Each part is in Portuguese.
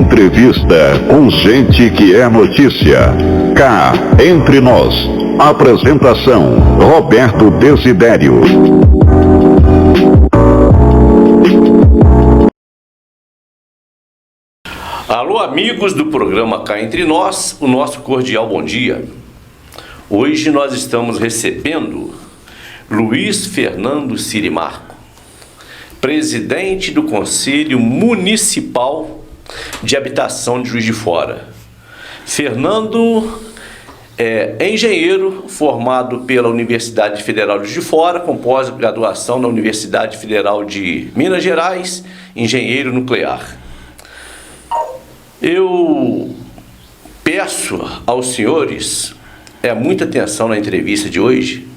Entrevista com gente que é notícia. Cá, entre nós. Apresentação: Roberto Desidério. Alô, amigos do programa Cá Entre Nós, o nosso cordial bom dia. Hoje nós estamos recebendo Luiz Fernando Sirimarco, presidente do Conselho Municipal de Habitação de Juiz de Fora. Fernando é engenheiro formado pela Universidade Federal de Juiz de Fora, com pós-graduação na Universidade Federal de Minas Gerais, engenheiro nuclear. Eu peço aos senhores muita atenção na entrevista de hoje.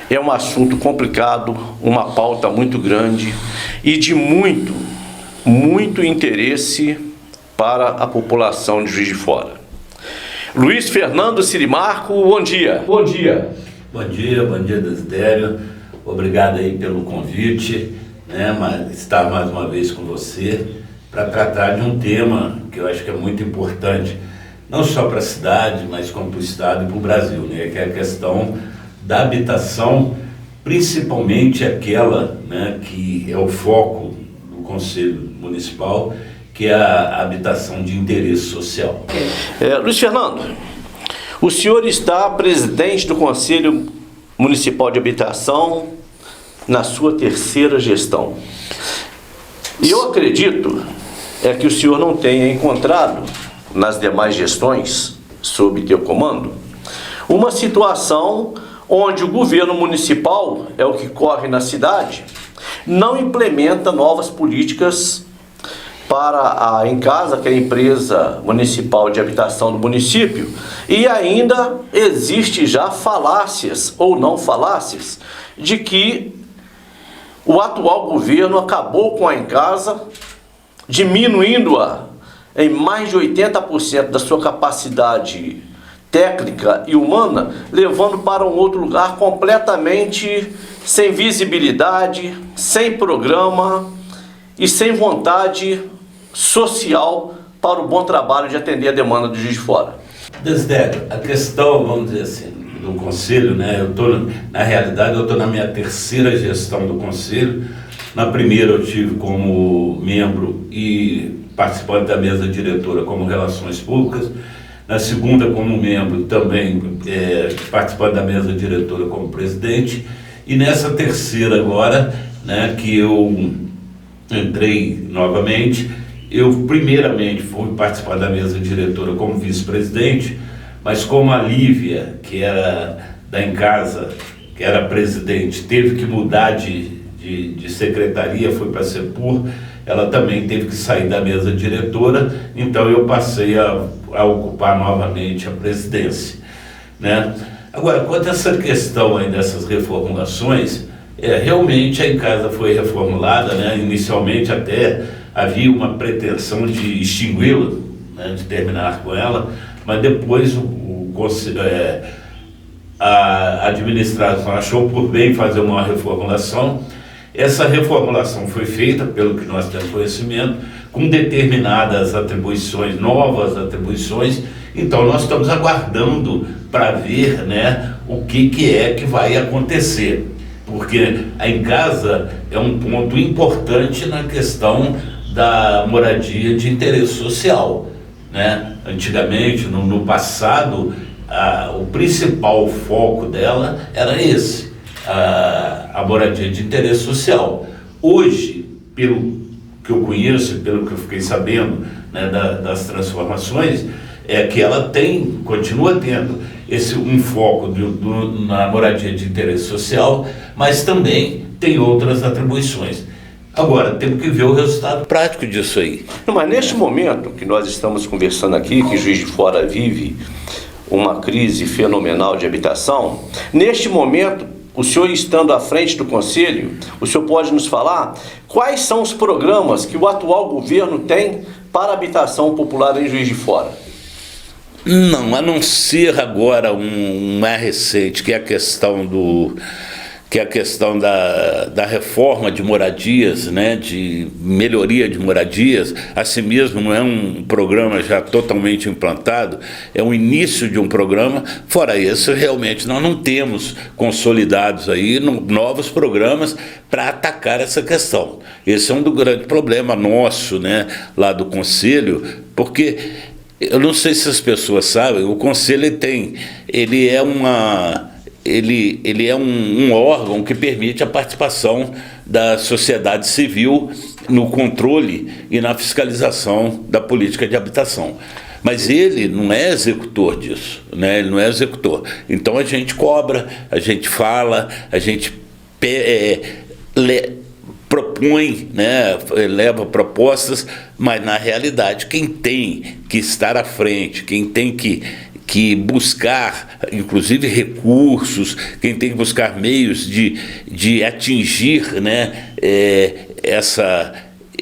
É um assunto complicado, uma pauta muito grande e de muito interesse para a população de Juiz de Fora. Luiz Fernando Sirimarco, bom dia. Bom dia. Bom dia, Desidério. Obrigado aí pelo convite, estar mais uma vez com você para tratar de um tema que eu acho que é muito importante, não só para a cidade, mas como para o estado e para o Brasil, que é a questão da habitação, principalmente aquela que é o foco do Conselho Municipal, que é a habitação de interesse social. Luiz Fernando, o senhor está presidente do Conselho Municipal de Habitação na sua terceira gestão. E eu acredito que o senhor não tenha encontrado nas demais gestões, sob teu comando, uma situação onde o governo municipal, é o que corre na cidade, não implementa novas políticas para a Encasa, que é a empresa municipal de habitação do município, e ainda existe já falácias ou não falácias de que o atual governo acabou com a Encasa, diminuindo-a em mais de 80% da sua capacidade técnica e humana, levando para um outro lugar completamente sem visibilidade, sem programa e sem vontade social para o bom trabalho de atender a demanda do Juiz de Fora. Desidério, a questão, vamos dizer assim, do Conselho, na realidade eu estou na minha terceira gestão do Conselho. Na primeira eu tive como membro e participante da mesa diretora como Relações Públicas. Na segunda, como membro, também participando da mesa diretora como presidente. E nessa terceira agora, que eu entrei novamente, eu primeiramente fui participar da mesa diretora como vice-presidente, mas como a Lívia, que era da Encasa, que era presidente, teve que mudar de secretaria, foi para a Sepur, ela também teve que sair da mesa diretora, então eu passei a ocupar novamente a presidência. Agora, quanto a essa questão aí dessas reformulações, realmente a Encasa foi reformulada, inicialmente até havia uma pretensão de extingui-la, de terminar com ela, mas depois a administração achou por bem fazer uma reformulação. Essa reformulação foi feita, pelo que nós temos conhecimento, com determinadas atribuições, novas atribuições. Então nós estamos aguardando para ver o que é que vai acontecer, porque a Encasa é um ponto importante na questão da moradia de interesse social. Antigamente, no passado, o principal foco dela era esse, a moradia de interesse social. Hoje, pelo que eu conheço, pelo que eu fiquei sabendo das transformações, é que ela continua tendo um foco na moradia de interesse social, mas também tem outras atribuições. Agora, temos que ver o resultado prático disso aí. Mas neste momento que nós estamos conversando aqui, que Juiz de Fora vive uma crise fenomenal de habitação, neste momento, o senhor estando à frente do Conselho, o senhor pode nos falar quais são os programas que o atual governo tem para a habitação popular em Juiz de Fora? Não, a não ser agora um mais recente, que é a questão que é a questão da reforma de moradias, né, de melhoria de moradias. Assim mesmo, não é um programa já totalmente implantado, é o início de um programa. Fora isso, realmente nós não temos consolidados aí novos programas para atacar essa questão. Esse é um dos grandes problemas nosso, né, lá do Conselho, porque eu não sei se as pessoas sabem, o Conselho ele é um órgão que permite a participação da sociedade civil no controle e na fiscalização da política de habitação. Mas ele não é executor disso, né? Ele não é executor. Então a gente cobra, a gente fala, a gente propõe, né, leva propostas, mas na realidade quem tem que estar à frente, quem tem que buscar, inclusive, recursos, quem tem que buscar meios de atingir, né,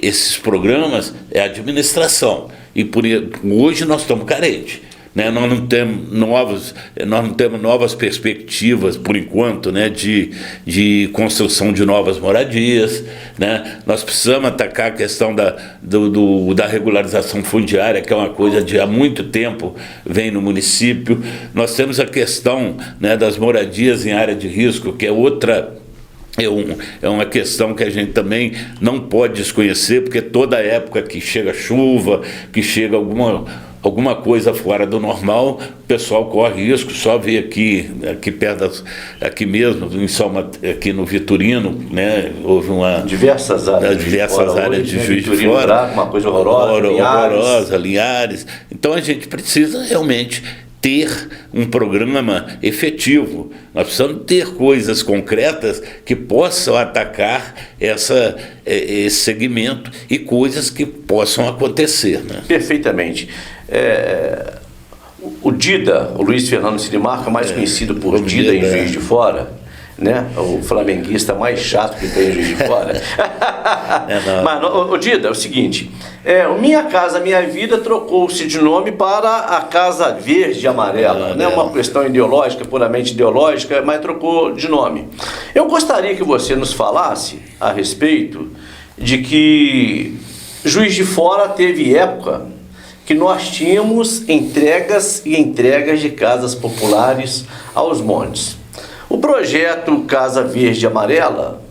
esses programas é a administração. E hoje nós estamos carentes. Né? Nós não temos novas perspectivas, por enquanto, né, de construção de novas moradias. Né? Nós precisamos atacar a questão da regularização fundiária, que é uma coisa de há muito tempo vem no município. Nós temos a questão, né, das moradias em área de risco, que é outra. É uma questão que a gente também não pode desconhecer, porque toda época que chega chuva, que chega alguma coisa fora do normal, o pessoal corre risco. Só ver aqui perto, aqui mesmo, aqui no Vitorino, né, houve diversas áreas de Juiz de Fora, uma coisa horrorosa, Linhares. Então a gente precisa realmente ter um programa efetivo. Nós precisamos ter coisas concretas que possam atacar esse segmento e coisas que possam acontecer. Né? Perfeitamente. O Dida, o Luiz Fernando Sirimarca, mais conhecido por Dida em Juiz de Fora, né? O flamenguista mais chato que tem em Juiz de Fora. Mas, o Dida, é o seguinte, o Minha Casa Minha Vida trocou-se de nome para a Casa Verde e Amarela, né? Uma questão ideológica, puramente ideológica, mas trocou de nome. Eu gostaria que você nos falasse a respeito de que Juiz de Fora teve época que nós tínhamos entregas e entregas de casas populares aos montes. O projeto Casa Verde e Amarela,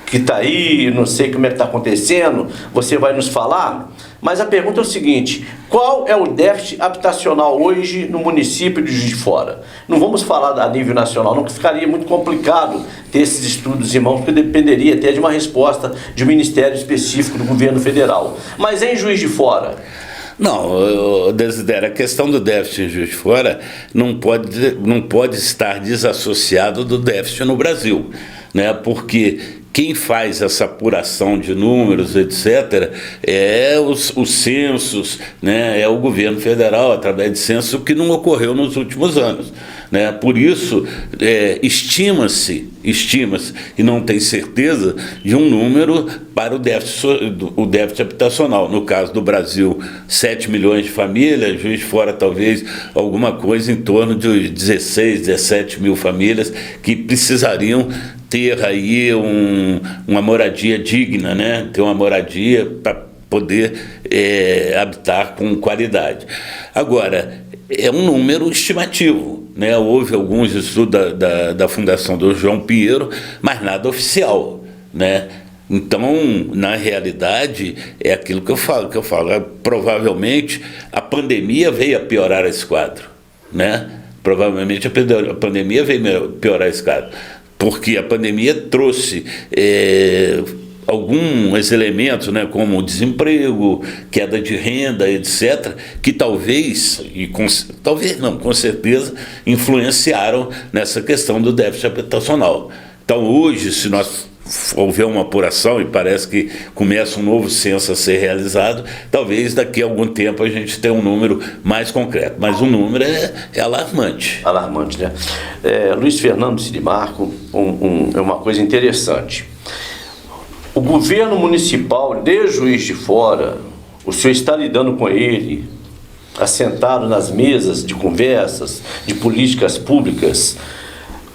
que está aí, não sei como é que está acontecendo, você vai nos falar, mas a pergunta é o seguinte: qual é o déficit habitacional hoje no município de Juiz de Fora? Não vamos falar a nível nacional, não, que ficaria muito complicado ter esses estudos em mãos, porque dependeria até de uma resposta de um ministério específico do governo federal. Mas em Juiz de Fora... Não, Desidério, a questão do déficit em Juiz de Fora não pode estar desassociado do déficit no Brasil, né? Porque quem faz essa apuração de números, etc., é os censos, né? É o governo federal, através de censo, que não ocorreu nos últimos anos. Né? Por isso, estima-se, e não tem certeza, de um número para o déficit habitacional. No caso do Brasil, 7 milhões de famílias, Juiz de Fora talvez alguma coisa em torno de 16, 17 mil famílias que precisariam ter aí uma moradia digna, né? Ter uma moradia para poder habitar com qualidade. Agora, é um número estimativo, né? Houve alguns estudos da Fundação do João Pinheiro, mas nada oficial, né? Então, na realidade, é aquilo que eu falo, provavelmente a pandemia veio a piorar esse quadro, né? Provavelmente a pandemia veio a piorar esse quadro, porque a pandemia trouxe alguns elementos, né, como desemprego, queda de renda, etc., que com certeza, influenciaram nessa questão do déficit habitacional. Então, hoje, se nós houver uma apuração, e parece que começa um novo censo a ser realizado, talvez daqui a algum tempo a gente tenha um número mais concreto, mas o número é alarmante. Alarmante, né? Luiz Fernando Sirimarco, é uma coisa interessante. O governo municipal de Juiz de Fora, o senhor está lidando com ele, assentado nas mesas de conversas, de políticas públicas.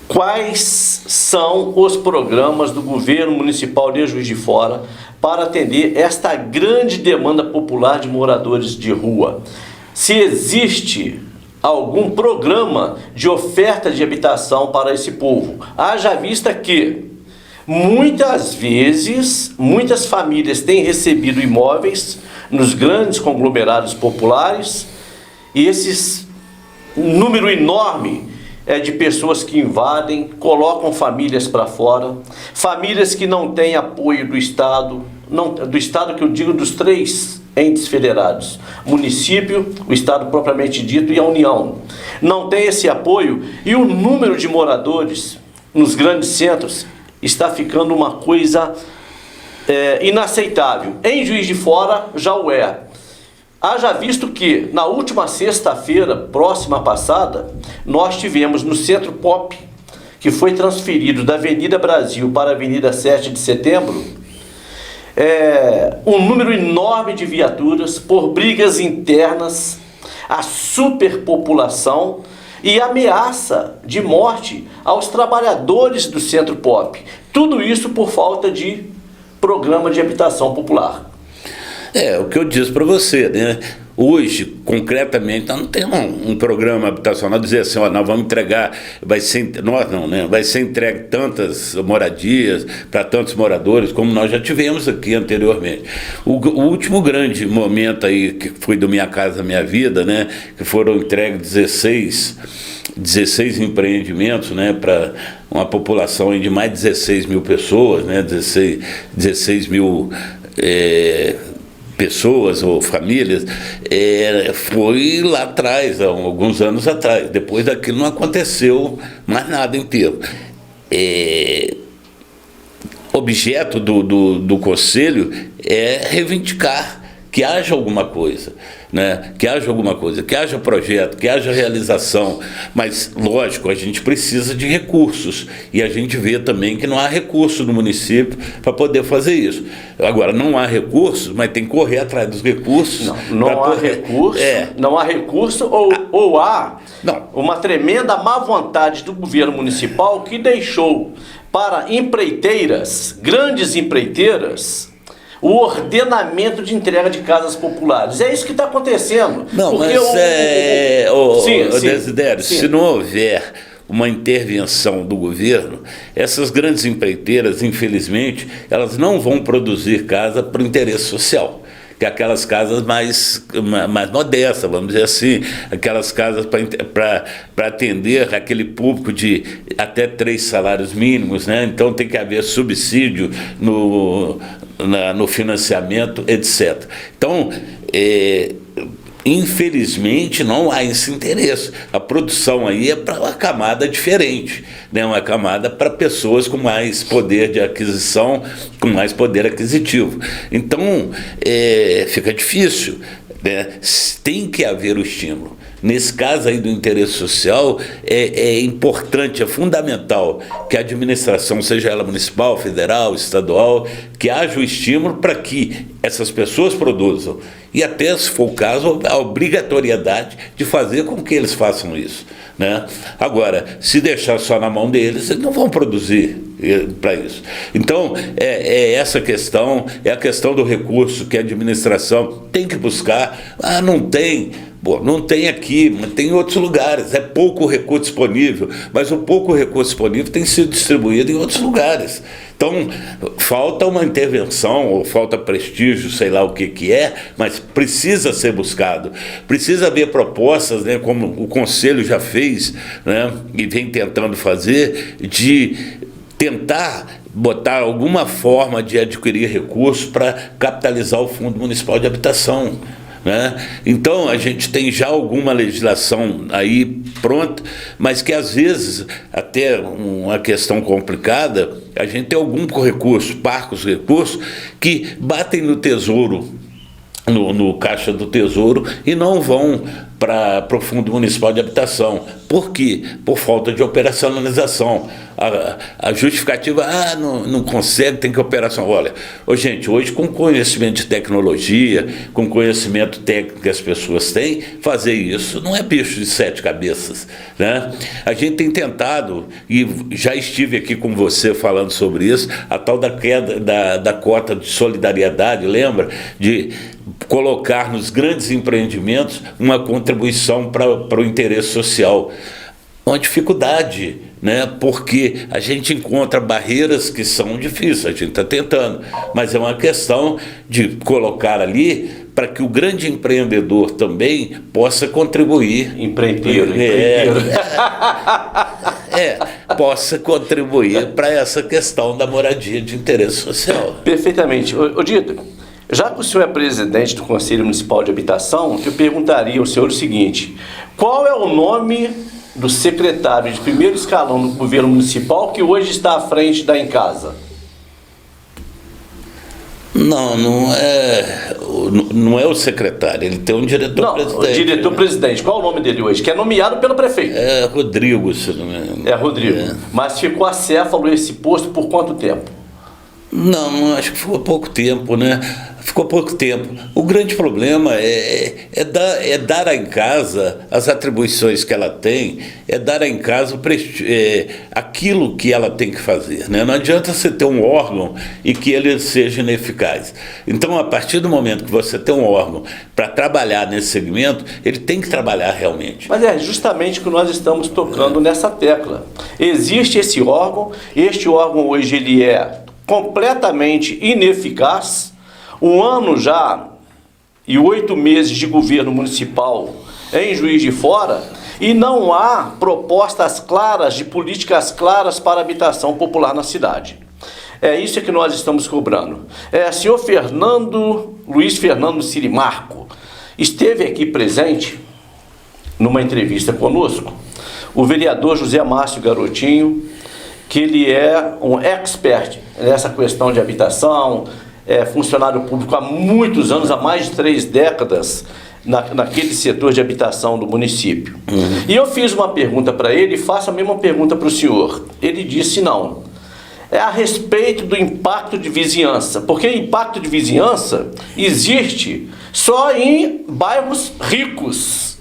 quais são os programas do governo municipal de Juiz de Fora para atender esta grande demanda popular de moradores de rua. Se existe algum programa de oferta de habitação para esse povo. Haja vista que, muitas vezes, muitas famílias têm recebido imóveis nos grandes conglomerados populares e esse número enorme de pessoas que invadem, colocam famílias para fora, famílias que não têm apoio do Estado, do Estado que eu digo dos 3 entes federados, município, o Estado propriamente dito e a União. Não tem esse apoio e o número de moradores nos grandes centros está ficando uma coisa inaceitável. Em Juiz de Fora já o é. Haja visto que na última sexta-feira, próxima passada, nós tivemos no Centro Pop, que foi transferido da Avenida Brasil para a Avenida 7 de Setembro, um número enorme de viaturas por brigas internas, a superpopulação e ameaça de morte aos trabalhadores do Centro Pop. Tudo isso por falta de programa de habitação popular. O que eu disse para você, né? Hoje, concretamente, nós não temos um programa habitacional, dizer assim, nós vamos entregar, vai ser entregue tantas moradias para tantos moradores, como nós já tivemos aqui anteriormente. O último grande momento aí, que foi do Minha Casa Minha Vida, né? Que foram entregues 16 empreendimentos, né, para uma população de mais de 16 mil pessoas, né, 16 mil pessoas ou famílias, foi lá atrás, há alguns anos atrás. Depois daquilo não aconteceu mais nada inteiro. Objeto do Conselho é reivindicar que haja alguma coisa, né? Que haja alguma coisa, que haja projeto, que haja realização, mas lógico, a gente precisa de recursos e a gente vê também que não há recurso no município para poder fazer isso. Agora, não há recursos, mas tem que correr atrás dos recursos. Não há recurso ou há uma tremenda má vontade do governo municipal que deixou para empreiteiras, grandes empreiteiras, o ordenamento de entrega de casas populares. É isso que está acontecendo. Desidério, se não houver uma intervenção do governo, essas grandes empreiteiras, infelizmente, elas não vão produzir casa para o interesse social, que é aquelas casas mais modestas, vamos dizer assim, aquelas casas para atender aquele público de até 3 salários mínimos, né? Então tem que haver subsídio no financiamento, etc. Então, infelizmente, não há esse interesse. A produção aí é para uma camada diferente, né? Uma camada para pessoas com mais poder de aquisição, com mais poder aquisitivo. Então, fica difícil, né? Tem que haver o estímulo. Nesse caso aí do interesse social, é importante, é fundamental que a administração, seja ela municipal, federal, estadual, que haja o estímulo para que essas pessoas produzam. E até, se for o caso, a obrigatoriedade de fazer com que eles façam isso, né? Agora, se deixar só na mão deles, eles não vão produzir para isso. Então, essa questão, é a questão do recurso que a administração tem que buscar. Não tem. Não tem aqui, mas tem em outros lugares. É pouco recurso disponível, mas o pouco recurso disponível tem sido distribuído em outros lugares. Então, falta uma intervenção, ou falta prestígio, sei lá o que é, mas precisa ser buscado. Precisa haver propostas, né, como o Conselho já fez, né, e vem tentando fazer, de tentar botar alguma forma de adquirir recursos para capitalizar o Fundo Municipal de Habitação, né? Então a gente tem já alguma legislação aí pronta, mas que às vezes, até uma questão complicada, a gente tem algum recurso, parcos recursos, que batem no tesouro, no caixa do tesouro, e não vão para o Fundo Municipal de Habitação. Por quê? Por falta de operacionalização. A justificativa, não consegue, tem que operação. Olha, gente, hoje com conhecimento de tecnologia, com conhecimento técnico que as pessoas têm, fazer isso não é bicho de 7 cabeças, né? A gente tem tentado, e já estive aqui com você falando sobre isso, a tal da queda da cota de solidariedade, lembra? De colocar nos grandes empreendimentos uma contribuição para o interesse social. Uma dificuldade, né? Porque a gente encontra barreiras que são difíceis, a gente está tentando, mas é uma questão de colocar ali para que o grande empreendedor também possa contribuir. Empreiteiro. Possa contribuir para essa questão da moradia de interesse social. Perfeitamente. Ô Dito, já que o senhor é presidente do Conselho Municipal de Habitação, eu perguntaria ao senhor o seguinte: qual é o nome do secretário de primeiro escalão do governo municipal que hoje está à frente da Em Casa? Não é o secretário, ele tem um diretor-presidente. Não, o diretor-presidente, qual é o nome dele hoje? Que é nomeado pelo prefeito. É Rodrigo, se não me engano. É Rodrigo. Mas ficou acéfalo esse posto por quanto tempo? Não, acho que ficou pouco tempo, né? Ficou pouco tempo. O grande problema é dar à Em Casa as atribuições que ela tem, é dar à Em Casa aquilo que ela tem que fazer, né? Não adianta você ter um órgão e que ele seja ineficaz. Então, a partir do momento que você tem um órgão para trabalhar nesse segmento, ele tem que trabalhar realmente. Mas é justamente que nós estamos tocando nessa tecla. Existe esse órgão, este órgão hoje ele é completamente ineficaz. Um ano já e 8 meses de governo municipal em Juiz de Fora, e não há propostas claras, de políticas claras para a habitação popular na cidade. É isso que nós estamos cobrando. Senhor Luiz Fernando Sirimarco esteve aqui presente numa entrevista conosco, o vereador José Márcio Garotinho, que ele é um expert nessa questão de habitação, é funcionário público há muitos anos, há mais de 3 décadas, naquele setor de habitação do município. E eu fiz uma pergunta para ele, e faço a mesma pergunta para o senhor. Ele disse não. É a respeito do impacto de vizinhança, porque impacto de vizinhança existe só em bairros ricos.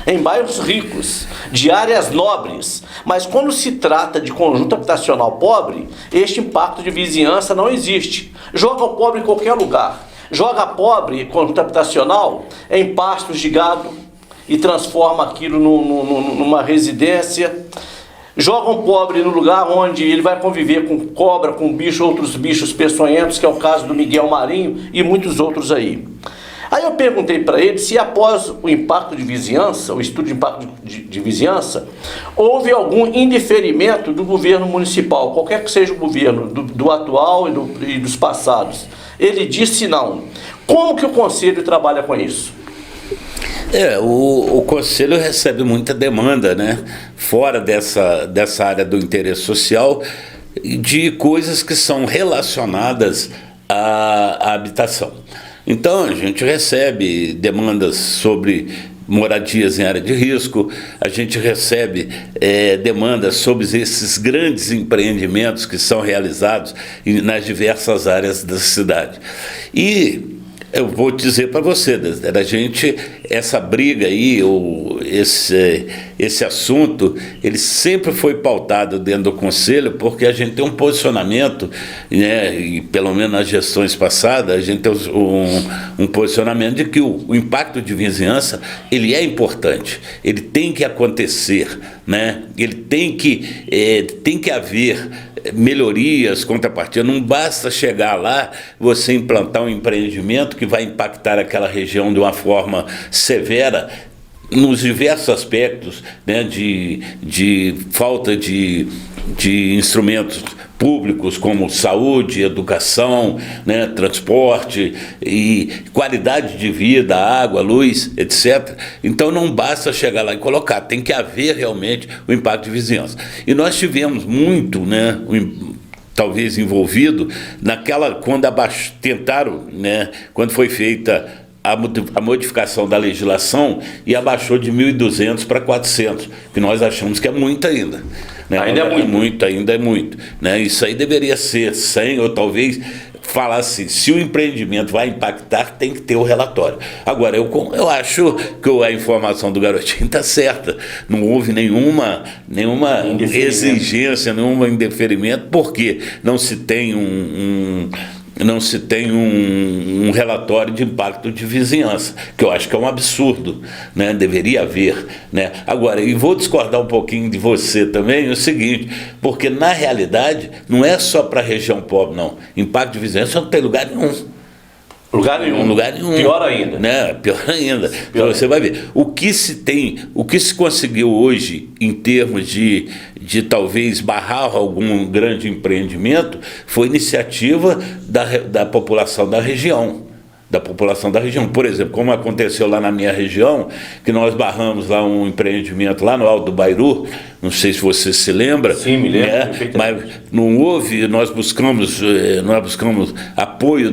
Em bairros ricos, de áreas nobres. Mas quando se trata de conjunto habitacional pobre, este impacto de vizinhança não existe. Joga o pobre em qualquer lugar. Joga pobre conjunto habitacional em pastos de gado e transforma aquilo numa residência. Joga um pobre no lugar onde ele vai conviver com cobra, com bicho, outros bichos peçonhentos, que é o caso do Miguel Marinho e muitos outros aí. Aí eu perguntei para ele se após o impacto de vizinhança, o estudo de impacto de vizinhança, houve algum indeferimento do governo municipal, qualquer que seja o governo, do atual e dos passados. Ele disse não. Como que o Conselho trabalha com isso? O Conselho recebe muita demanda, né? Fora dessa área do interesse social, de coisas que são relacionadas à habitação. Então, a gente recebe demandas sobre moradias em área de risco, a gente recebe demandas sobre esses grandes empreendimentos que são realizados nas diversas áreas da cidade. E eu vou dizer para você, a gente, essa briga aí, ou esse assunto, ele sempre foi pautado dentro do Conselho, porque a gente tem um posicionamento, né, e pelo menos nas gestões passadas, a gente tem um posicionamento de que o impacto de vizinhança, ele é importante, ele tem que acontecer, né, ele tem que haver melhorias, contrapartida. Não basta chegar lá, você implantar um empreendimento que vai impactar aquela região de uma forma severa nos diversos aspectos, né, de falta de instrumentos públicos como saúde, educação, né, transporte e qualidade de vida, água, luz, etc. Então não basta chegar lá e colocar, tem que haver realmente o impacto de vizinhança. E nós tivemos muito, né, talvez envolvido naquela, quando tentaram, né, quando foi feita a modificação da legislação e abaixou de 1.200 para 400, que nós achamos que é muito ainda. Né? Ainda é muito. Ainda é muito. Né? Isso aí deveria ser 100 ou talvez falar assim, se o empreendimento vai impactar, tem que ter o relatório. Agora, eu acho que a informação do garotinho está certa. Não houve nenhuma exigência, nenhum indeferimento, porque não se tem um relatório de impacto de vizinhança, que eu acho que é um absurdo, né? Deveria haver, né? Agora, e vou discordar um pouquinho de você também, o seguinte, porque na realidade não é só para a região pobre, não. Impacto de vizinhança não tem lugar nenhum. Lugar nenhum. Pior ainda. Né? Pior ainda. Então, você vai ver. O que se conseguiu hoje em termos de talvez barrar algum grande empreendimento foi iniciativa da população da região. Por exemplo, como aconteceu lá na minha região, que nós barramos lá um empreendimento lá no Alto do Bairu, não sei se você se lembra. Sim, me lembro. Mas não houve, nós buscamos apoio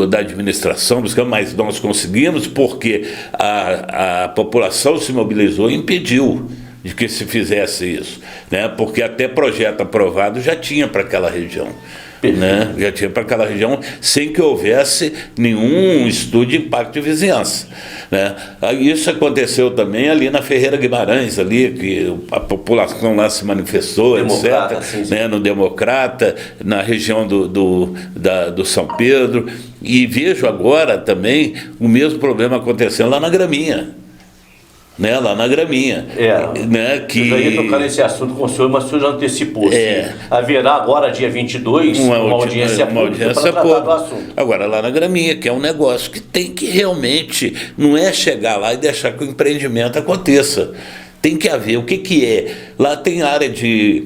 da administração, mas nós conseguimos porque a população se mobilizou e impediu de que se fizesse isso, né? Porque até projeto aprovado já tinha para aquela região. Né? Já tinha para aquela região sem que houvesse nenhum estudo de impacto de vizinhança, né? Isso aconteceu também ali na Ferreira Guimarães, ali, que a população lá se manifestou, Democrata, etc., sim. Né? No Democrata, na região do São Pedro, e vejo agora também o mesmo problema acontecendo lá na Graminha. Né, lá na Graminha. Né, que... Eu já ia tocar nesse assunto com o senhor, mas o senhor já antecipou. Haverá agora, dia 22, uma audiência pública para tratar do assunto. Agora, lá na Graminha, que é um negócio que tem que realmente, não é chegar lá e deixar que o empreendimento aconteça. Tem que haver, o que é? Lá tem área de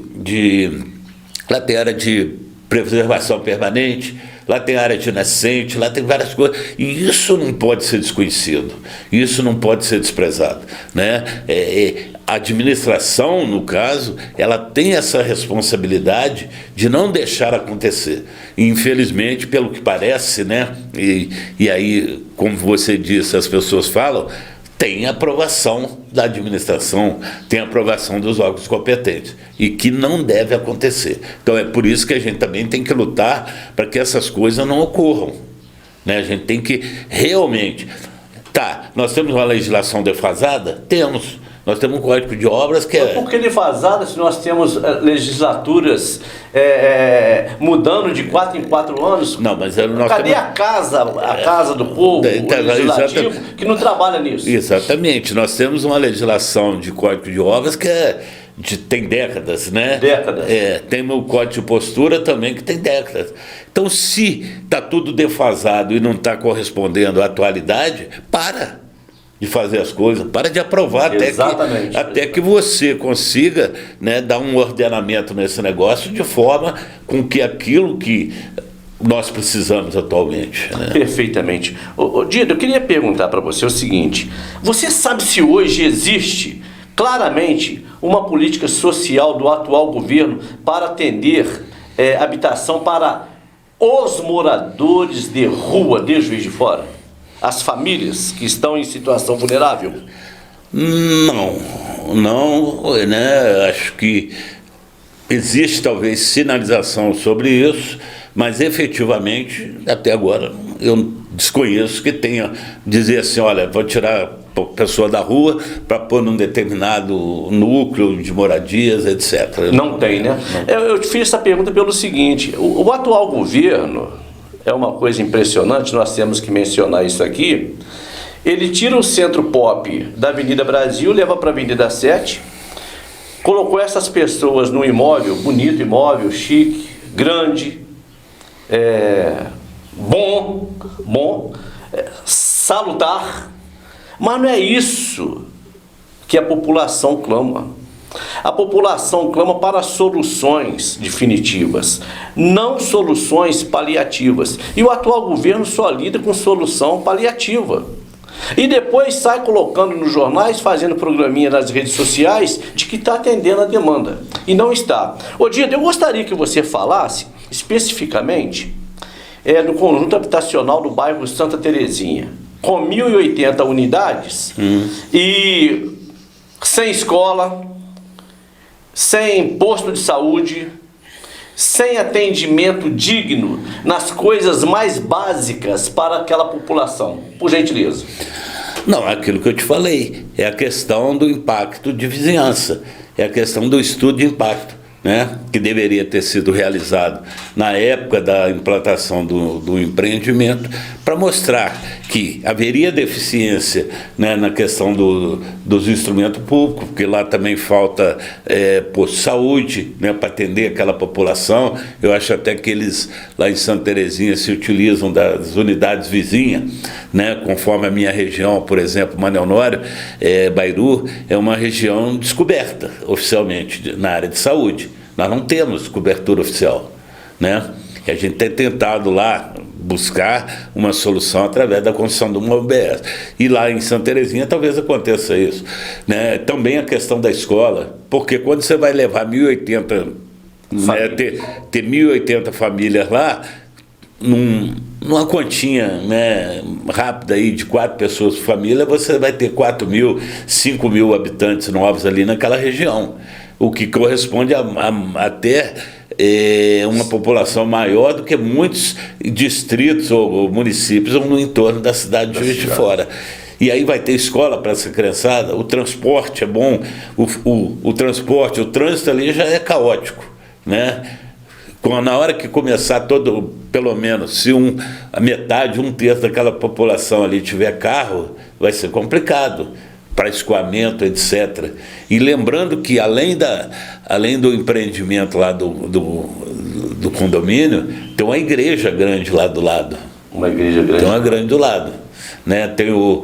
preservação permanente, lá tem área de nascente, lá tem várias coisas, e isso não pode ser desconhecido, isso não pode ser desprezado, né? A administração, no caso, ela tem essa responsabilidade de não deixar acontecer. E, infelizmente, pelo que parece, né? E aí, como você disse, as pessoas falam, tem aprovação da administração, tem aprovação dos órgãos competentes, e que não deve acontecer. Então é por isso que a gente também tem que lutar para que essas coisas não ocorram, né? A gente tem que realmente... nós temos uma legislação defasada? Temos. Nós temos um código de obras que Por que defasada se nós temos legislaturas mudando de 4 em 4 anos? Não, mas cadê a casa do povo, o legislativo, que não trabalha nisso? Exatamente. Nós temos uma legislação de código de obras que tem décadas, né? Décadas. Tem o código de postura também que tem décadas. Então, se está tudo defasado e não está correspondendo à atualidade, para de fazer as coisas, para de aprovar até que você consiga, né, dar um ordenamento nesse negócio de forma com que aquilo que nós precisamos atualmente, né? Perfeitamente. Dido, eu queria perguntar para você o seguinte: você sabe se hoje existe claramente uma política social do atual governo para atender habitação para os moradores de rua de Juiz de Fora? As famílias que estão em situação vulnerável? Não, né? Acho que existe talvez sinalização sobre isso, mas efetivamente, até agora, eu desconheço que tenha dizer assim, olha, vou tirar a pessoa da rua para pôr num determinado núcleo de moradias, etc. Não tem, né? Eu te fiz essa pergunta pelo seguinte: o atual governo, é uma coisa impressionante, nós temos que mencionar isso aqui. Ele tira o centro pop da Avenida Brasil, leva para a Avenida 7, colocou essas pessoas num imóvel, bonito imóvel, chique, grande, bom, salutar, mas não é isso que a população clama. A população clama para soluções definitivas, não soluções paliativas. E o atual governo só lida com solução paliativa. E depois sai colocando nos jornais, fazendo programinha nas redes sociais, de que está atendendo a demanda. E não está. Dido, eu gostaria que você falasse especificamente do conjunto habitacional do bairro Santa Terezinha. com 1.080 unidades e sem escola, sem posto de saúde, sem atendimento digno nas coisas mais básicas para aquela população. Por gentileza. Não, é aquilo que eu te falei, é a questão do impacto de vizinhança, é a questão do estudo de impacto, né, que deveria ter sido realizado na época da implantação do empreendimento, para mostrar que haveria deficiência, né, na questão dos instrumentos públicos, porque lá também falta posto de saúde, né, para atender aquela população. Eu acho até que eles lá em Santa Terezinha se utilizam das unidades vizinhas, né, conforme a minha região, por exemplo, Manuel Honório, Bairu, é uma região descoberta oficialmente na área de saúde. Nós não temos cobertura oficial, né? E a gente tem tentado lá buscar uma solução através da construção de uma UBS. E lá em Santa Terezinha talvez aconteça isso, né? Também a questão da escola, porque quando você vai levar 1.080, né, ter 1.080 famílias lá, numa continha, né, rápida aí de 4 pessoas por família, você vai ter 4.000, 5.000 habitantes novos ali naquela região, o que corresponde a até uma população maior do que muitos distritos ou municípios ou no entorno da cidade de Juiz de Fora. E aí vai ter escola para essa criançada, o transporte é bom, o transporte, o trânsito ali já é caótico, né? Na hora que começar pelo menos, se a metade, 1/3 daquela população ali tiver carro, vai ser complicado para escoamento, etc. E lembrando que além do empreendimento lá do condomínio, tem uma igreja grande lá do lado. Uma igreja grande? Tem uma grande do lado. Né? Tem o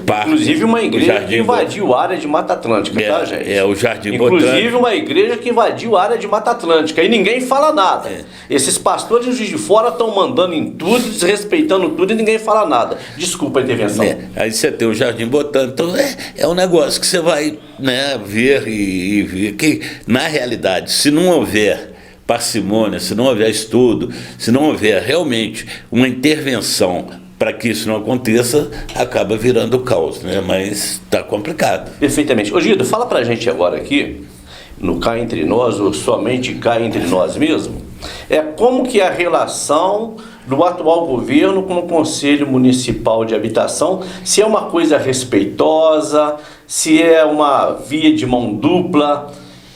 parque. Inclusive uma igreja que invadiu a área de Mata Atlântica, tá, gente? É o Jardim Inclusive Botânico. uma igreja que invadiu a área de Mata Atlântica e ninguém fala nada. Esses pastores de Juiz de Fora estão mandando em tudo, desrespeitando tudo e ninguém fala nada. Desculpa a intervenção. Aí você tem o Jardim Botânico. Então é um negócio que você vai, né, ver e ver que, na realidade, se não houver parcimônia, se não houver estudo, se não houver realmente uma intervenção para que isso não aconteça, acaba virando caos, né? Mas está complicado. Perfeitamente. Ô Gido, fala pra gente agora aqui, no Cá Entre Nós, ou somente Cá Entre Nós mesmo, como que é a relação do atual governo com o Conselho Municipal de Habitação, se é uma coisa respeitosa, se é uma via de mão dupla,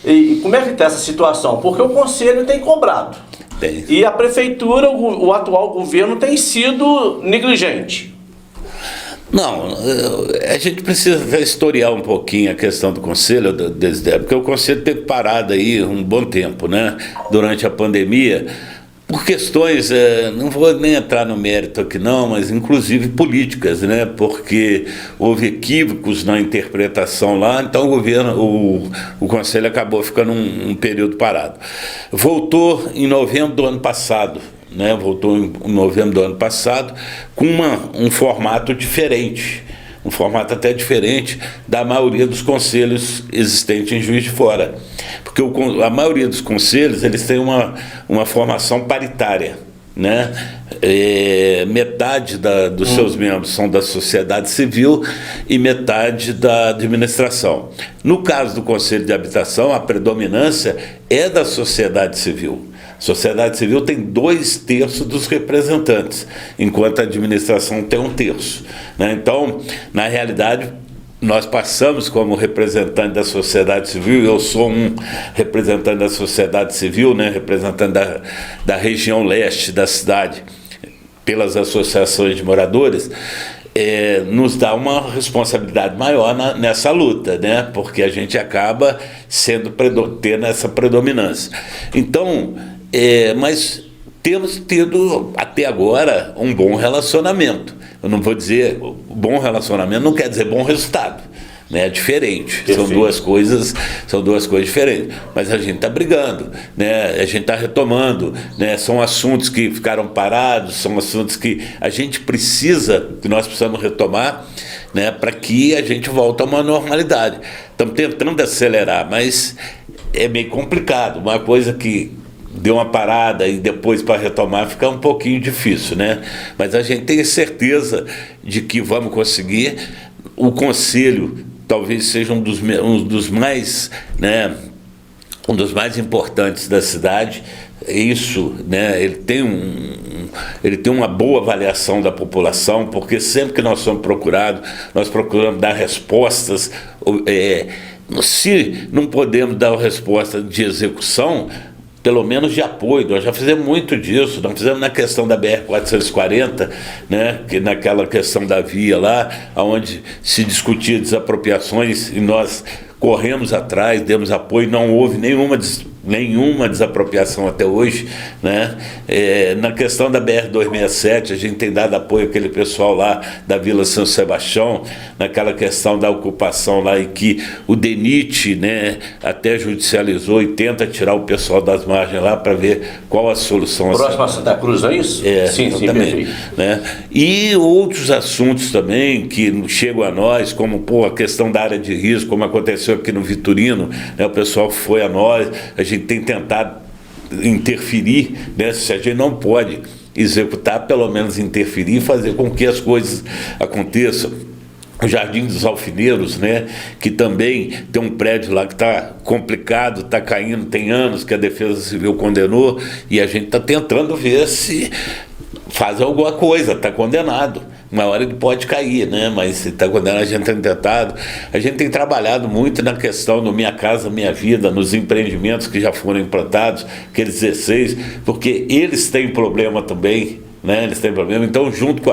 e como é que está essa situação? Porque o Conselho tem cobrado. E a Prefeitura, o atual governo, tem sido negligente. Não, a gente precisa historiar um pouquinho a questão do Conselho, porque o Conselho teve parado aí um bom tempo, né? Durante a pandemia, por questões, não vou nem entrar no mérito aqui não, mas inclusive políticas, né? Porque houve equívocos na interpretação lá, então o Conselho acabou ficando um período parado. Voltou em novembro do ano passado, né? Voltou em novembro do ano passado com um formato diferente, um formato até diferente da maioria dos conselhos existentes em Juiz de Fora, porque a maioria dos conselhos eles têm uma formação paritária, né? Metade dos seus membros são da sociedade civil e metade da administração. No caso do Conselho de Habitação, a predominância é da sociedade civil. A sociedade civil tem 2/3 dos representantes, enquanto a administração tem 1/3. Né? Então, na realidade, nós passamos como representante da sociedade civil, eu sou um representante da sociedade civil, né? Representante da região leste da cidade, pelas associações de moradores, nos dá uma responsabilidade maior nessa luta, né? Porque a gente acaba tendo essa predominância. Então, mas temos tido até agora um bom relacionamento. Eu não vou dizer bom relacionamento, não quer dizer bom resultado, né? É diferente. São duas coisas diferentes. Mas a gente está brigando, né? A gente está retomando, né? São assuntos que ficaram parados, são assuntos que nós precisamos retomar, né? Para que a gente volte a uma normalidade. Estamos tentando acelerar, mas é meio complicado. Uma coisa que deu uma parada e depois para retomar fica um pouquinho difícil, né? Mas a gente tem certeza de que vamos conseguir. O Conselho talvez seja um dos mais, né, um dos mais importantes da cidade. Isso, né, ele tem uma boa avaliação da população, porque sempre que nós somos procurados, nós procuramos dar respostas. Se não podemos dar resposta de execução, pelo menos de apoio. Nós já fizemos muito disso. Nós fizemos na questão da BR-440, né, que naquela questão da via lá, onde se discutia desapropriações, e nós corremos atrás, demos apoio, não houve nenhuma desapropriação até hoje, né? Na questão da BR-267, a gente tem dado apoio àquele pessoal lá da Vila São Sebastião, naquela questão da ocupação lá, em que o DENIT, né, até judicializou e tenta tirar o pessoal das margens lá para ver qual a solução. Próximo a Santa Cruz, não é isso? Sim, também, né? E outros assuntos também que chegam a nós, como a questão da área de risco, como aconteceu aqui no Vitorino, né? O pessoal foi a nós, a gente tem tentado interferir, né? Se a gente não pode executar, pelo menos interferir e fazer com que as coisas aconteçam. O Jardim dos Alfineiros, né, que também tem um prédio lá que está complicado, está caindo, tem anos que a Defesa Civil condenou, e a gente está tentando ver se faz alguma coisa, está condenado. Uma hora ele pode cair, né? Mas se está condenado, a gente tem tentado. A gente tem trabalhado muito na questão do Minha Casa Minha Vida, nos empreendimentos que já foram implantados, aqueles 16, porque eles têm problema também, né? Eles têm problema. Então, junto com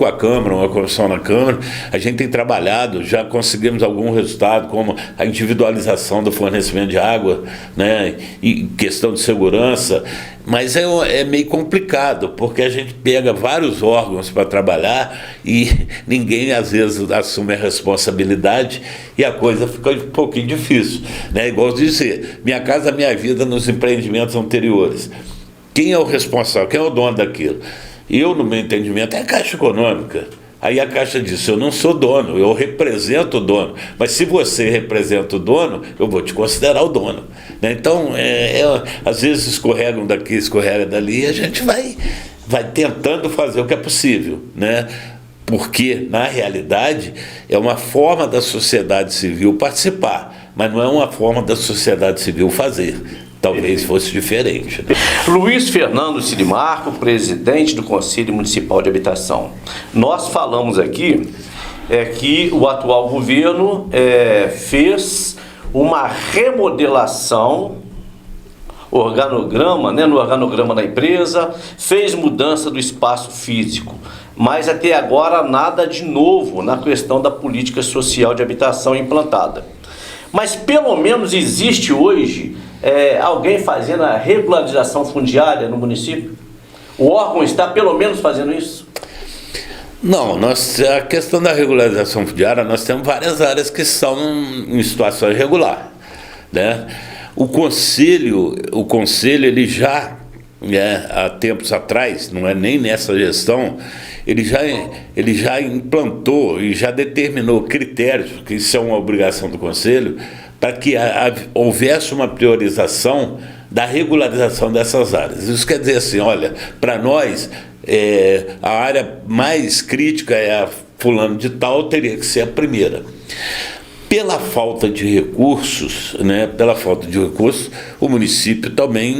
a Câmara, uma comissão na Câmara, a gente tem trabalhado, já conseguimos algum resultado, como a individualização do fornecimento de água, né? E questão de segurança. Mas é meio complicado, porque a gente pega vários órgãos para trabalhar e ninguém, às vezes, assume a responsabilidade e a coisa fica um pouquinho difícil, né? Igual dizer, Minha Casa Minha Vida nos empreendimentos anteriores. Quem é o responsável? Quem é o dono daquilo? Eu, no meu entendimento, é a Caixa Econômica. Aí a Caixa disse, eu não sou dono, eu represento o dono. Mas se você representa o dono, eu vou te considerar o dono. Né? Então, às vezes escorregam daqui, escorregam dali, e a gente vai tentando fazer o que é possível, né? Porque, na realidade, é uma forma da sociedade civil participar, mas não é uma forma da sociedade civil fazer. Talvez fosse diferente. Luiz Fernando Silimarco, presidente do Conselho Municipal de Habitação. Nós falamos aqui que o atual governo fez uma remodelação, organograma, né, no organograma da empresa, fez mudança do espaço físico, mas até agora nada de novo na questão da política social de habitação implantada. Mas pelo menos existe hoje alguém fazendo a regularização fundiária no município? O órgão está pelo menos fazendo isso? Não, a questão da regularização fundiária, nós temos várias áreas que estão em situação irregular, né? O conselho ele já, há tempos atrás, não é nem nessa gestão, ele já implantou e já determinou critérios, que isso é uma obrigação do conselho, para que houvesse uma priorização da regularização dessas áreas. Isso quer dizer assim, olha, para nós, a área mais crítica é a fulano de tal, teria que ser a primeira. Pela falta de recursos, né, o município também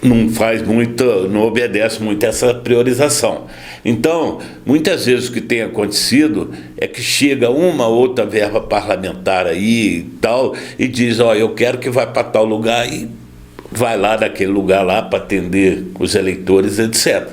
não faz muito, não obedece muito a essa priorização. Então, muitas vezes o que tem acontecido é que chega uma ou outra verba parlamentar aí e tal, e diz, eu quero que vá para tal lugar, e vai lá naquele lugar lá para atender os eleitores, etc.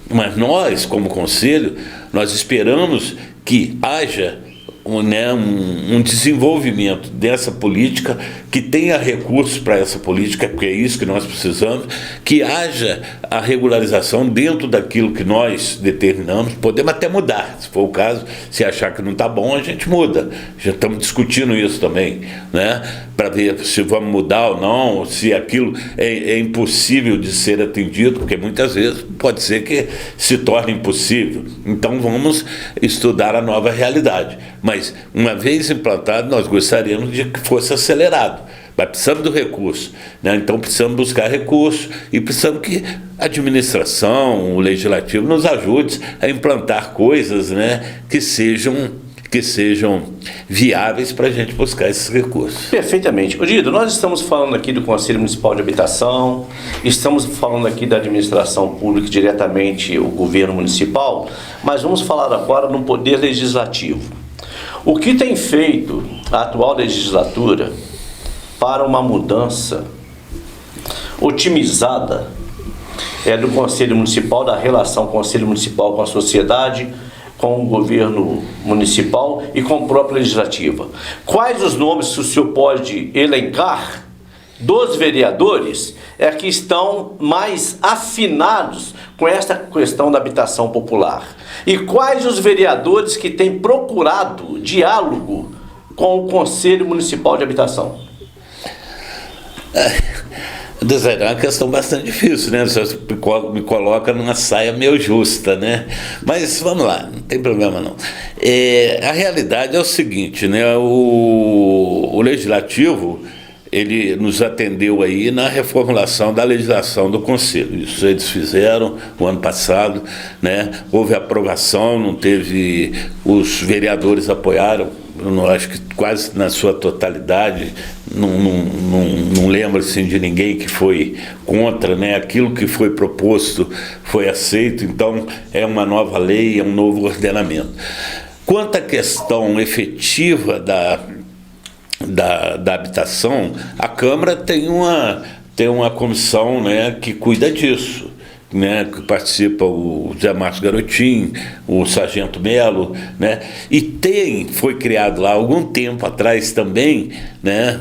Mas nós, como conselho, nós esperamos que haja um desenvolvimento dessa política, que tenha recursos para essa política, porque é isso que nós precisamos, que haja a regularização dentro daquilo que nós determinamos. Podemos até mudar, se for o caso, se achar que não está bom, a gente muda. Já estamos discutindo isso também, né? Para ver se vamos mudar ou não, se aquilo é impossível de ser atendido, porque muitas vezes pode ser que se torne impossível. Então vamos estudar a nova realidade. Mas, uma vez implantado, nós gostaríamos de que fosse acelerado, mas precisamos do recurso, né? Então precisamos buscar recurso e precisamos que a administração, o legislativo nos ajude a implantar coisas, né, que sejam viáveis para a gente buscar esses recursos. Perfeitamente. Dido, nós estamos falando aqui do Conselho Municipal de Habitação, estamos falando aqui da administração pública, diretamente o governo municipal, mas vamos falar agora no Poder Legislativo. O que tem feito a atual legislatura para uma mudança otimizada do Conselho Municipal, da relação Conselho Municipal com a sociedade, com o governo municipal e com a própria legislativa? Quais os nomes que o senhor pode elencar dos vereadores que estão mais afinados com essa questão da habitação popular? E quais os vereadores que têm procurado diálogo com o Conselho Municipal de Habitação? É uma questão bastante difícil, né? Você me coloca numa saia meio justa, né? Mas vamos lá, não tem problema não. A realidade é o seguinte, né? O Legislativo, ele nos atendeu aí na reformulação da legislação do Conselho. Isso eles fizeram o ano passado, né? Houve aprovação, não teve... Os vereadores apoiaram, eu acho que quase na sua totalidade, não lembro assim, de ninguém que foi contra, né? Aquilo que foi proposto foi aceito, então é uma nova lei, é um novo ordenamento. Quanto à questão efetiva da habitação, a Câmara tem uma comissão, né, que cuida disso, né, que participa o Zé Marcos Garotinho, o Sargento Melo, né, e foi criado lá algum tempo atrás também, né,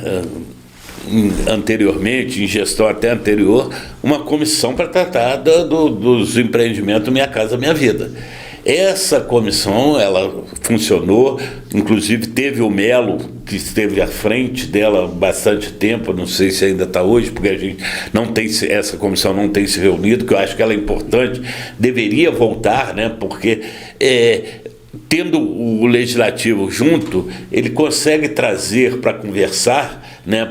anteriormente, em gestão até anterior, uma comissão para tratar dos empreendimentos Minha Casa Minha Vida. Essa comissão, ela funcionou, inclusive teve o Melo, que esteve à frente dela há bastante tempo, não sei se ainda está hoje, porque a gente essa comissão não tem se reunido, que eu acho que ela é importante, deveria voltar, né, porque tendo o Legislativo junto, ele consegue trazer para conversar, né,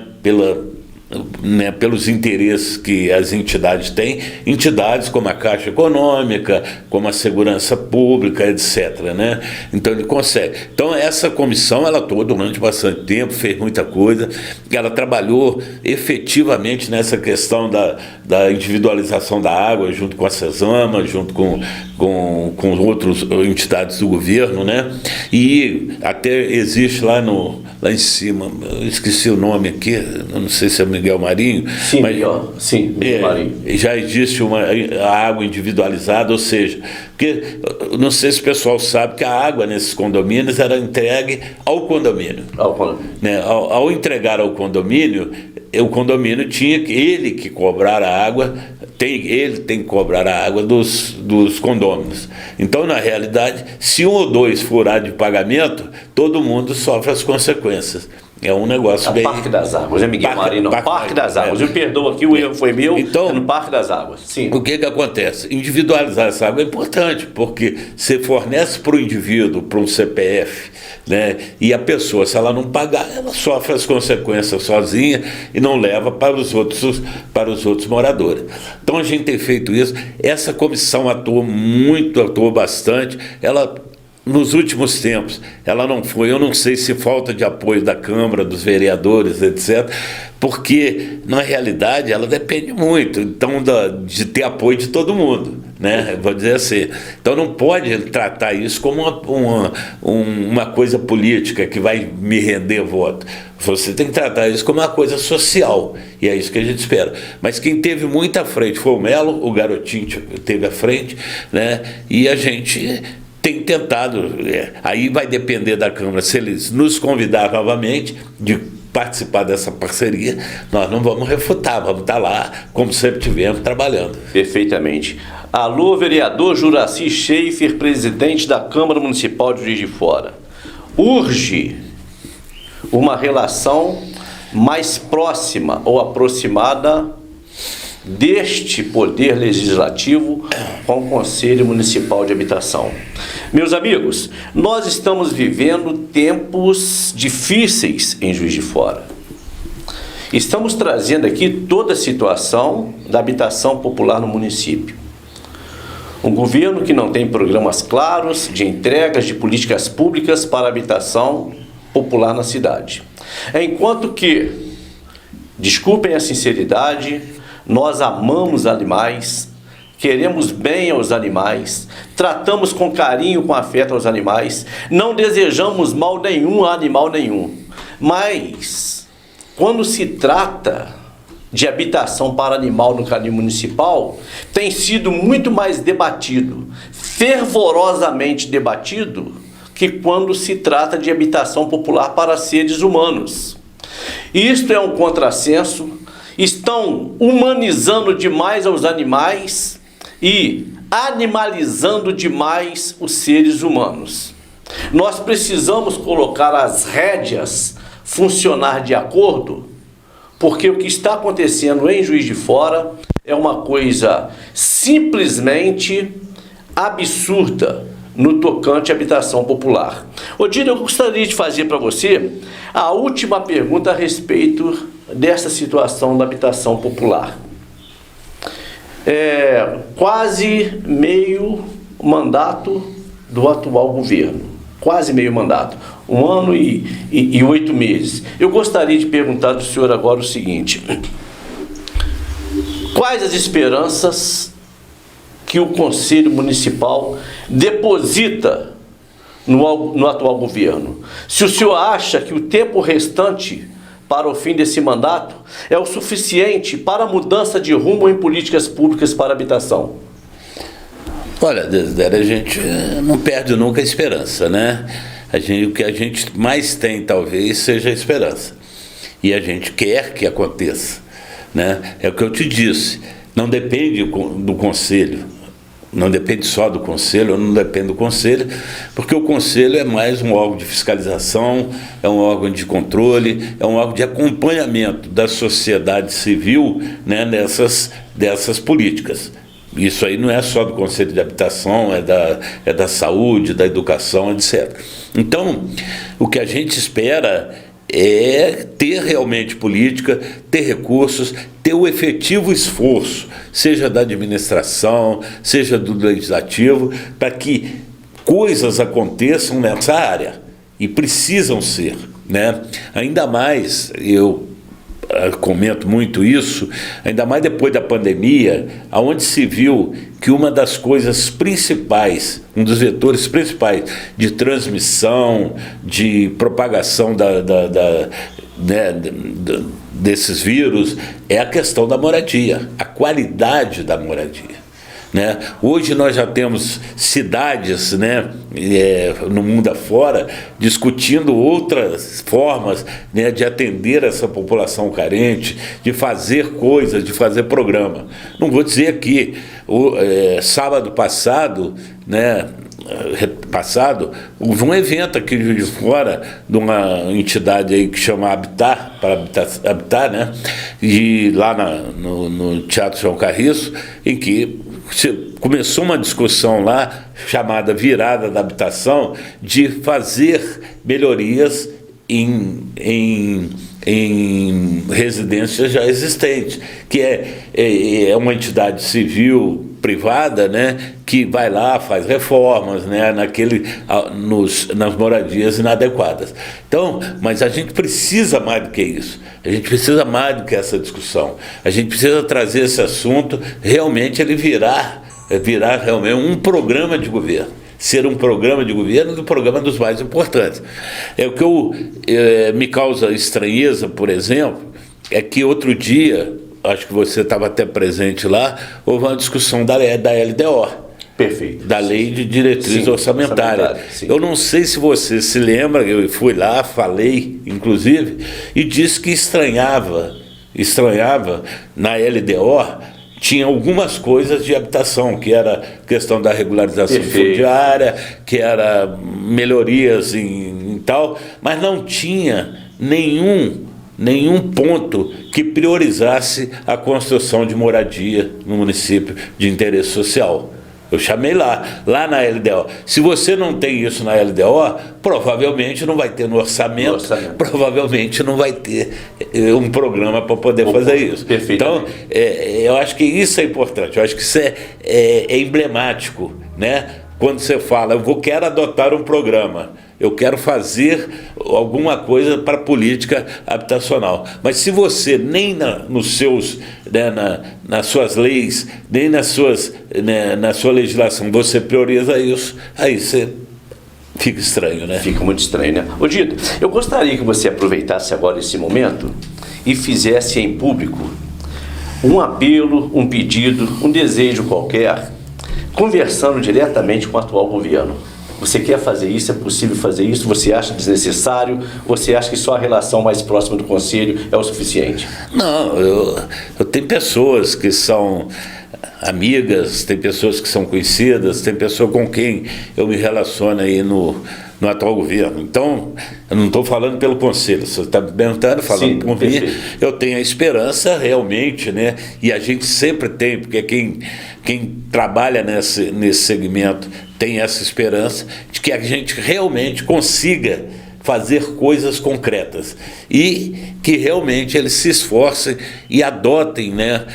pelos interesses que as entidades têm, entidades como a Caixa Econômica, como a Segurança Pública, etc., né? Então ele consegue. Então essa comissão, ela atuou durante bastante tempo, fez muita coisa, ela trabalhou efetivamente nessa questão da individualização da água, junto com a CESAMA, junto com outras entidades do governo, né? E até existe lá em cima, eu esqueci o nome aqui, eu não sei se é Miguel Marinho. Sim, sim, Miguel Marinho. Já existe a água individualizada, ou seja, porque não sei se o pessoal sabe que a água nesses condomínios era entregue ao condomínio. Né? Ao entregar ao condomínio, o condomínio tinha ele que cobrar a água, ele tem que cobrar a água dos condôminos. Então, na realidade, se um ou dois furar de pagamento, todo mundo sofre as consequências. É um negócio bem... Parque das Águas, Miguel Marinho? Parque das Águas. Me perdoa aqui, o erro foi meu, então, no Parque das Águas. Sim. O que acontece? Individualizar essa água é importante, porque você fornece para o indivíduo, para um CPF, né, e a pessoa, se ela não pagar, ela sofre as consequências sozinha e não leva para os outros moradores. Então a gente tem feito isso. Essa comissão atuou bastante. Ela... Nos últimos tempos, ela não foi, eu não sei se falta de apoio da Câmara, dos vereadores, etc., porque, na realidade, ela depende muito, então, de ter apoio de todo mundo, né? Vou dizer assim. Então, não pode tratar isso como uma coisa política que vai me render voto. Você tem que tratar isso como uma coisa social, e é isso que a gente espera. Mas quem teve muito à frente foi o Melo, o Garotinho teve à frente, né? E a gente... tem tentado, aí vai depender da Câmara, se eles nos convidar novamente de participar dessa parceria, nós não vamos refutar, vamos estar lá, como sempre tivemos, trabalhando. Perfeitamente. Alô, vereador Juraci Schaefer, presidente da Câmara Municipal de Juiz de Fora. Urge uma relação mais próxima ou aproximada deste poder legislativo com o Conselho Municipal de Habitação. Meus amigos, nós estamos vivendo tempos difíceis em Juiz de Fora. Estamos trazendo aqui toda a situação da habitação popular no município. Um governo que não tem programas claros de entregas de políticas públicas para a habitação popular na cidade. Enquanto que, desculpem a sinceridade, nós amamos animais, queremos bem aos animais, tratamos com carinho, com afeto aos animais, não desejamos mal nenhum a animal nenhum. Mas, quando se trata de habitação para animal no Canil Municipal, tem sido muito mais debatido, fervorosamente debatido, que quando se trata de habitação popular para seres humanos. Isto é um contrassenso, estão humanizando demais os animais e animalizando demais os seres humanos. Nós precisamos colocar as rédeas funcionar de acordo, porque o que está acontecendo em Juiz de Fora é uma coisa simplesmente absurda no tocante à habitação popular. Odílio, eu gostaria de fazer para você a última pergunta a respeito dessa situação da habitação popular. Quase meio mandato do atual governo, quase meio mandato, 1 ano e 8 meses. Eu gostaria de perguntar do senhor agora o seguinte: quais as esperanças que o Conselho Municipal deposita no atual governo? Se o senhor acha que o tempo restante para o fim desse mandato é o suficiente para a mudança de rumo em políticas públicas para a habitação? Olha, Desidério, a gente não perde nunca a esperança, né? O que a gente mais tem, talvez, seja a esperança. E a gente quer que aconteça, né? É o que eu te disse, não depende do Conselho, não depende só do Conselho, não depende do Conselho, porque o Conselho é mais um órgão de fiscalização, é um órgão de controle, é um órgão de acompanhamento da sociedade civil, né, dessas políticas. Isso aí não é só do Conselho de Habitação, é da saúde, da educação, etc. Então, o que a gente espera é ter realmente política, ter recursos, ter o efetivo esforço, seja da administração, seja do legislativo, para que coisas aconteçam nessa área, e precisam ser, né? Ainda mais, eu comento muito isso, ainda mais depois da pandemia, onde se viu que uma das coisas principais, um dos vetores principais de transmissão, de propagação desses vírus, é a questão da moradia, a qualidade da moradia. Né? Hoje nós já temos cidades, né, no mundo afora, discutindo outras formas, né, de atender essa população carente, de fazer coisas, de fazer programa. Não vou dizer aqui, sábado passado, né, houve um evento aqui de Juiz de Fora, de uma entidade aí que chama Habitar, para habitar, né, e lá no Teatro João Carriço, em que começou uma discussão lá, chamada Virada da Habitação, de fazer melhorias em residências já existentes, que é uma entidade civil privada, né, que vai lá, faz reformas, né, nas moradias inadequadas. Então, mas a gente precisa mais do que isso, a gente precisa mais do que essa discussão, a gente precisa trazer esse assunto, realmente ele virar realmente um programa de governo, ser um programa de governo, do programa dos mais importantes. O que me causa estranheza, por exemplo, é que outro dia, acho que você estava até presente lá, houve uma discussão da LDO. Perfeito. Da Lei de Diretriz Orçamentária. Eu não sei se você se lembra, eu fui lá, falei, inclusive, e disse que estranhava na LDO, tinha algumas coisas de habitação, que era questão da regularização fundiária, que era melhorias em tal, mas não tinha nenhum ponto que priorizasse a construção de moradia no município de interesse social. Eu chamei lá na LDO. Se você não tem isso na LDO, provavelmente não vai ter no orçamento. Provavelmente não vai ter um programa para poder fazer isso. Então, eu acho que isso é importante, eu acho que isso é emblemático, né? Quando você fala, quero adotar um programa, eu quero fazer alguma coisa para a política habitacional. Mas se você nem nos seus, né, nas suas leis, nem na sua legislação, você prioriza isso, aí você fica estranho, né? Fica muito estranho, né? Ô Dito, eu gostaria que você aproveitasse agora esse momento e fizesse em público um apelo, um pedido, um desejo qualquer, conversando diretamente com o atual governo. Você quer fazer isso? É possível fazer isso? Você acha desnecessário? Você acha que só a relação mais próxima do Conselho é o suficiente? Não, eu tenho pessoas que são amigas, tem pessoas que são conhecidas, tem pessoa com quem eu me relaciono aí no atual governo. Então, eu não estou falando pelo Conselho, você está me perguntando, falando por mim, eu tenho a esperança realmente, né? E a gente sempre tem, porque quem trabalha nesse segmento tem essa esperança de que a gente realmente consiga fazer coisas concretas e que realmente eles se esforcem e adotem, né,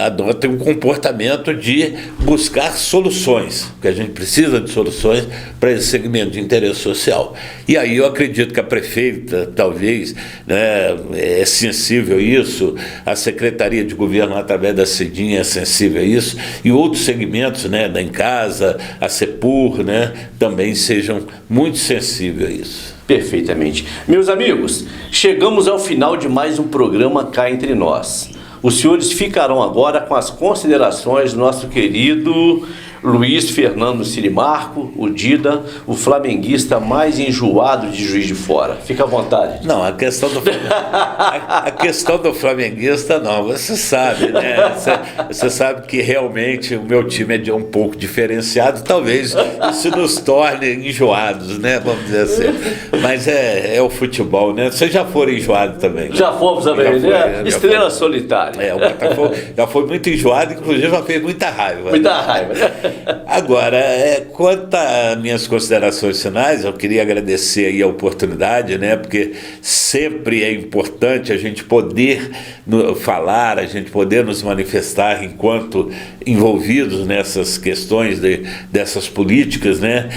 adotem um comportamento de buscar soluções, porque a gente precisa de soluções para esse segmento de interesse social. E aí eu acredito que a prefeita, talvez, né, é sensível a isso, a Secretaria de Governo, através da Cidinha, é sensível a isso, e outros segmentos, né, da Encasa, a Cepur, né, também sejam muito sensíveis a isso. Perfeitamente. Meus amigos, chegamos ao final de mais um programa Cá Entre Nós. Os senhores ficarão agora com as considerações do nosso querido Luiz Fernando Sirimarco, o Dida, o flamenguista mais enjoado de Juiz de Fora. Fica à vontade. Não, a questão do flamenguista, não, você sabe, né? Você sabe que realmente o meu time é de um pouco diferenciado, talvez isso nos torne enjoados, né? Vamos dizer assim. Mas é o futebol, né? Vocês já foram enjoados também. Já fomos também, né? Estrela solitária. O Botafogo já foi muito enjoado, inclusive já fez muita raiva. Muita raiva. Agora, quanto às minhas considerações finais, eu queria agradecer aí a oportunidade, né? Porque sempre é importante a gente poder falar, a gente poder nos manifestar enquanto envolvidos nessas questões dessas políticas, né?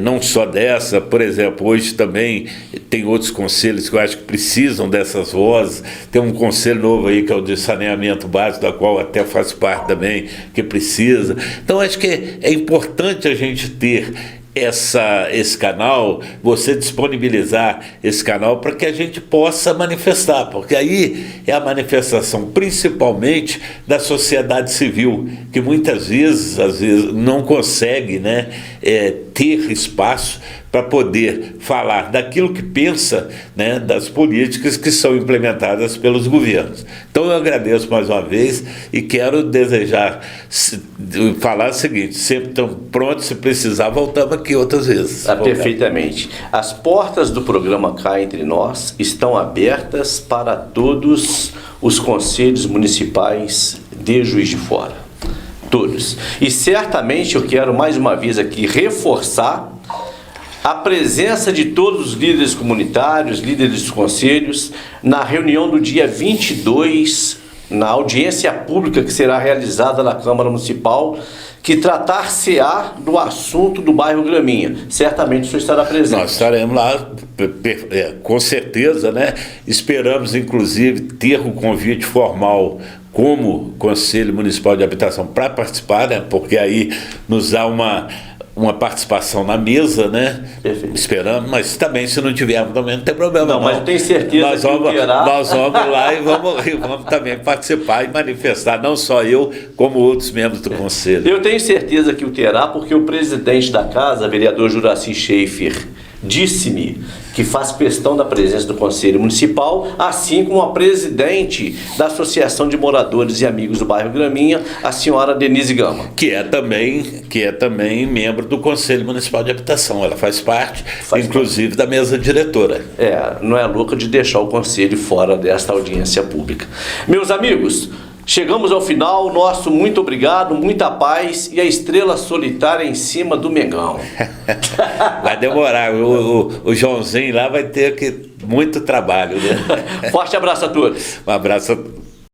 Não só dessa, por exemplo, hoje também tem outros conselhos que eu acho que precisam dessas vozes. Tem um conselho novo aí que é o de saneamento básico, da qual até faço parte também, que precisa. Então acho que é importante a gente ter esse canal, você disponibilizar esse canal para que a gente possa manifestar, porque aí é a manifestação principalmente da sociedade civil, que muitas vezes, às vezes, não consegue, né, ter espaço para poder falar daquilo que pensa, né, das políticas que são implementadas pelos governos. Então eu agradeço mais uma vez e quero falar o seguinte: sempre estão prontos, se precisar voltamos aqui outras vezes. Perfeitamente. As portas do programa Cá Entre Nós estão abertas para todos os conselhos municipais de Juiz de Fora. Todos. E certamente eu quero mais uma vez aqui reforçar a presença de todos os líderes comunitários, líderes dos conselhos, na reunião do dia 22, na audiência pública que será realizada na Câmara Municipal, que tratar-se-á do assunto do bairro Graminha. Certamente o senhor estará presente. Nós estaremos lá, com certeza, né? Esperamos, inclusive, ter um convite formal como Conselho Municipal de Habitação para participar, né? Porque aí nos dá uma participação na mesa, né? Perfeito. Esperamos, mas também se não tivermos também não tem problema. Não, mas eu tenho certeza nós vamos lá e vamos também participar e manifestar, não só eu, como outros membros do Conselho. Eu tenho certeza que o terá, porque o presidente da casa, vereador Juraci Schaefer, disse-me que faz questão da presença do Conselho Municipal, assim como a presidente da Associação de Moradores e Amigos do Bairro Graminha, a senhora Denise Gama. Que é também membro do Conselho Municipal de Habitação. Ela faz parte, inclusive, da mesa diretora. Não é louca de deixar o Conselho fora desta audiência pública. Meus amigos, Chegamos ao final, nosso muito obrigado, muita paz e a estrela solitária em cima do Mengão. Vai demorar, o Joãozinho lá vai ter muito trabalho, né? Forte abraço a todos. Um abraço a todos.